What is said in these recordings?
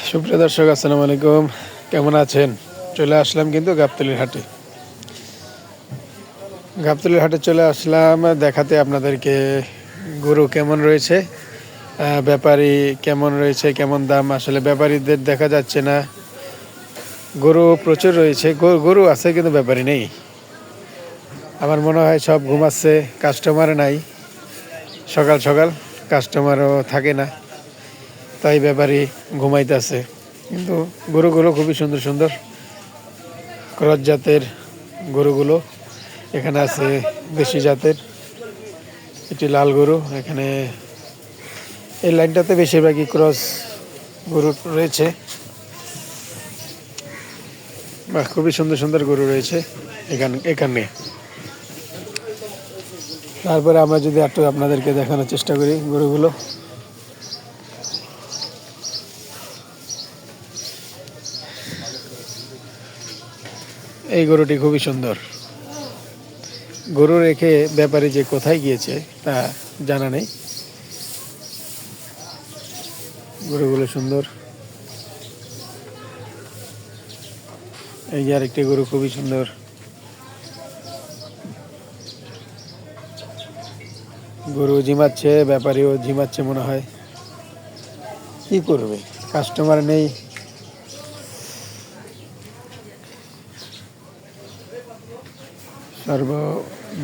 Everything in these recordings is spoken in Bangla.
সুপ্রিয় দর্শক, আসসালামু আলাইকুম। কেমন আছেন? চলে আসলাম কিন্তু গাবতলীর হাটে। গাবতলীর হাটে চলে আসলাম দেখাতে আপনাদেরকে গরু কেমন রয়েছে, ব্যাপারী কেমন রয়েছে, কেমন দাম। আসলে ব্যাপারীদের দেখা যাচ্ছে না। গরু প্রচুর রয়েছে, গরু আছে কিন্তু ব্যাপারী নেই। আমার মনে হয় সব ঘুমাচ্ছে, কাস্টমার নাই। সকাল সকাল কাস্টমারও থাকে না, তাই ব্যাপারী ঘুমাইতেছে। কিন্তু গরুগুলো খুবই সুন্দর সুন্দর ক্রস জাতের গরুগুলো এখানে আছে। দেশি জাতের এটি লাল গরু। এখানে এই লাইনটাতে বেশিরভাগই ক্রস গরু রয়েছে। বা খুবই সুন্দর সুন্দর গরু রয়েছে এখানে। তারপরে আমরা যদি একটু আপনাদেরকে দেখানোর চেষ্টা করি গরুগুলো। এই গরুটি খুবই সুন্দর। গরু রেখে ব্যাপারী যে কোথায় গিয়েছে তা জানা নেই। গরুগুলো সুন্দর। এই যে আরেকটি গরু খুবই সুন্দর। গরু ঝিমাচ্ছে, ব্যাপারীও ঝিমাচ্ছে মনে হয়। কি করবে, কাস্টমার নেই।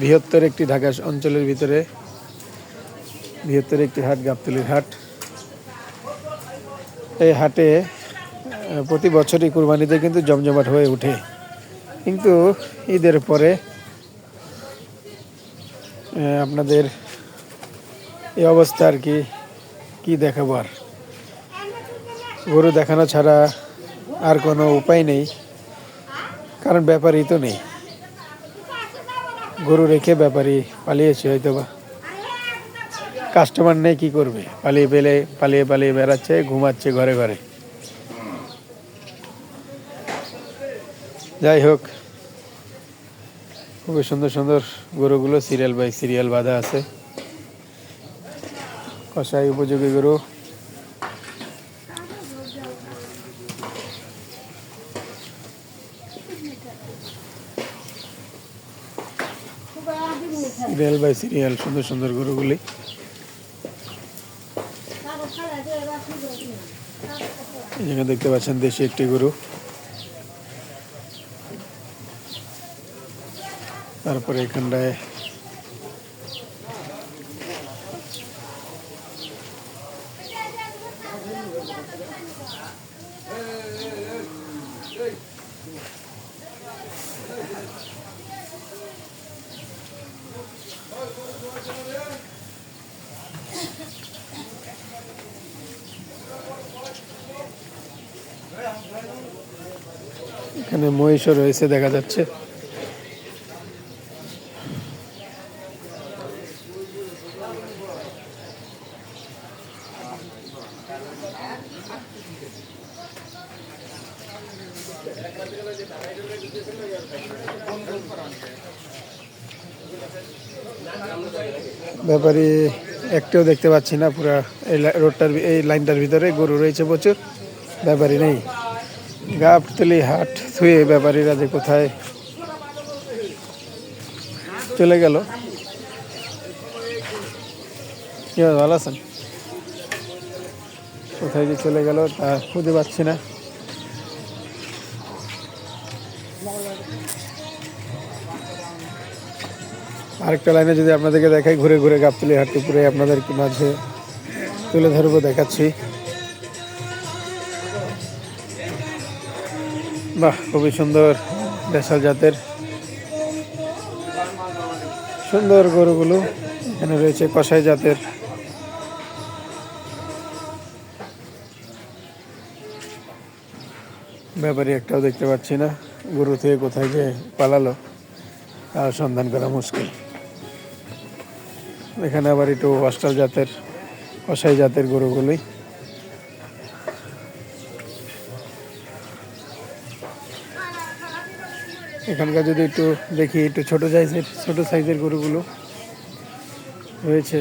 বৃহত্তর একটি ঢাকা অঞ্চলের ভিতরে বৃহত্তর একটি হাট গাবতলীর হাট। এই হাটে প্রতি বছরই কুরবানিতে কিন্তু জমজমাট হয়ে ওঠে, কিন্তু ঈদের পরে আপনাদের এই অবস্থা আর কি দেখাবো। আর গরু দেখানো ছাড়া আর কোনো উপায় নেই, কারণ ব্যাপারই তো নেই। গরু রেখে ব্যাপারী পালিয়েছে হয়তোবা, কাস্টমার নেই, কি করবে। পালিয়ে পালিয়ে বেড়াচ্ছে, ঘুমাচ্ছে ঘরে ঘরে। যাই হোক, খুবই সুন্দর সুন্দর গরুগুলো সিরিয়াল বাই সিরিয়াল বাঁধা আছে। কষাই উপযোগী গরু। সিরিয়াল বাই সিরিয়াল সুন্দর সুন্দর গরুগুলি। এখানে দেখতে পাচ্ছেন দেশি একটি গরু। তারপরে এখানটায় এখানে মহিষও রয়েছে দেখা যাচ্ছে। ব্যাপারী একটাও দেখতে পাচ্ছি না। পুরা এই রোডটার এই লাইনটার ভিতরে গরু রয়েছে প্রচুর, ব্যাপারী নেই। গাবতলী হাট থুয়ে ব্যাপারীরা যে কোথায় চলে গেল। কি ভালো আছেন? কোথায় যে চলে গেল তা খুঁজে পাচ্ছি না। আরেকটা লাইনে যদি আপনাদেরকে দেখাই, ঘুরে ঘুরে গাবতলী হাটটি পুরে আপনাদের মাঝে তুলে ধরবো, দেখাচ্ছি। বাহ, খুবই সুন্দর দেশাল জাতের সুন্দর গরুগুলো এখানে রয়েছে। কসাই জাতের ব্যাপারী একটাও দেখতে পাচ্ছি না। গরু থেকে কোথায় যে পালালো তার সন্ধান করা মুশকিল। এখানে আবার একটু অস্ট্রাল জাতের কসাই জাতের গরুগুলোই। এখানকার যদি একটু দেখি, একটু ছোট সাইজের গরুগুলো রয়েছে।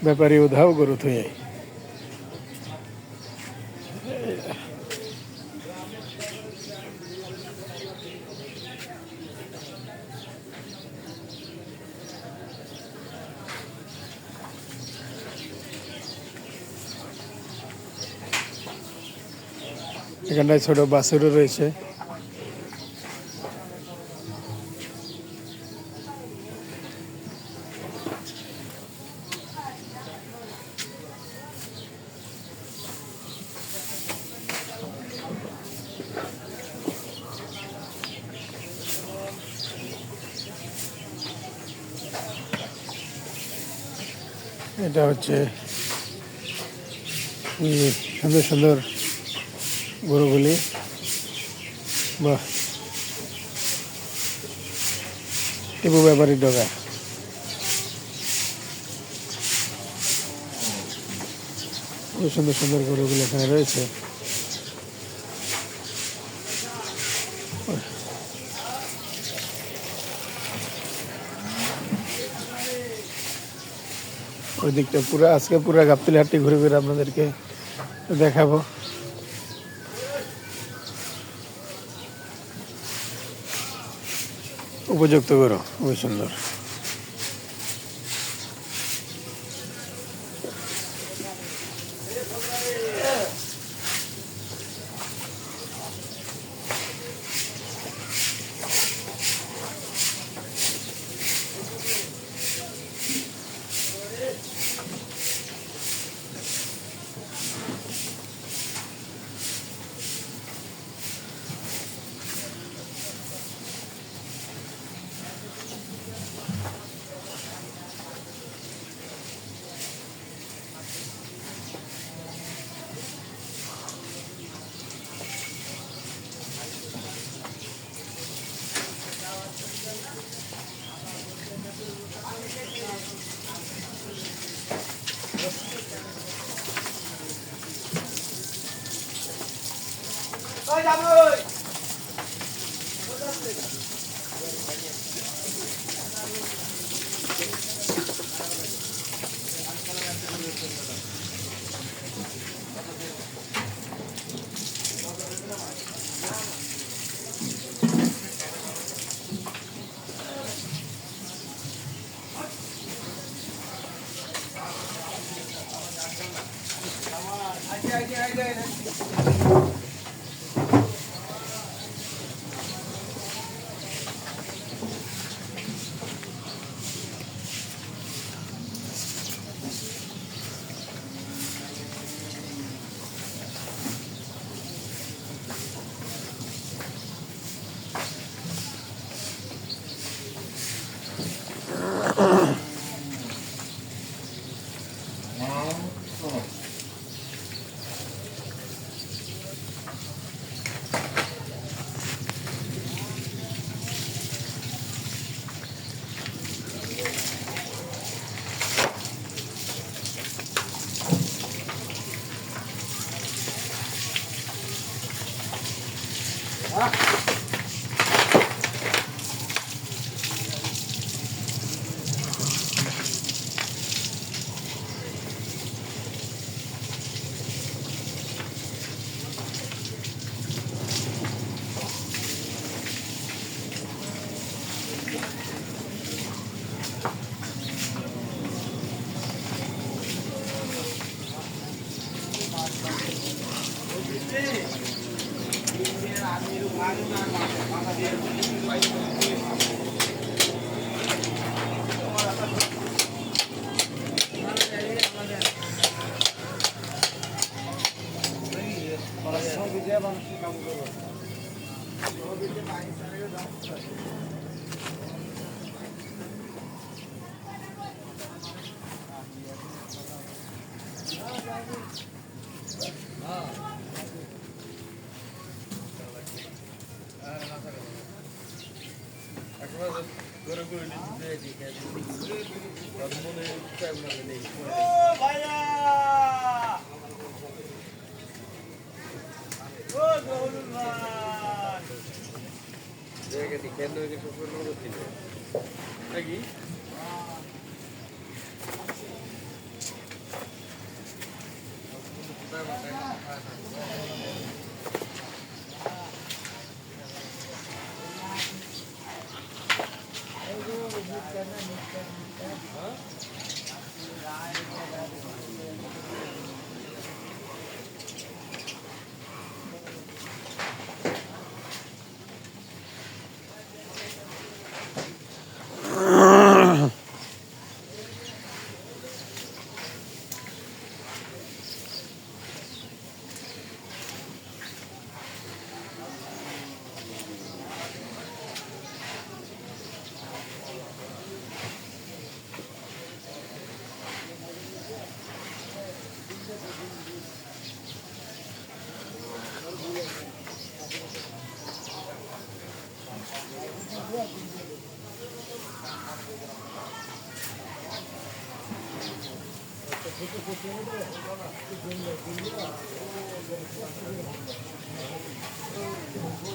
ব্যাপারী উধাও গরু থুয়ে। এখানটায় ছোট বাছুরও রয়েছে। এটা হচ্ছে সুন্দর সুন্দর গরুগুলি। বাহ, টিপু ব্যাপারীর ডগা। খুব সুন্দর সুন্দর গরুগুলি এখানে রয়েছে। ওই দিকটা পুরো আজকে পুরো গাবতলী হাটটি ঘুরে ঘুরে আপনাদেরকে দেখাবো। উপযুক্ত গরু, খুবই সুন্দর।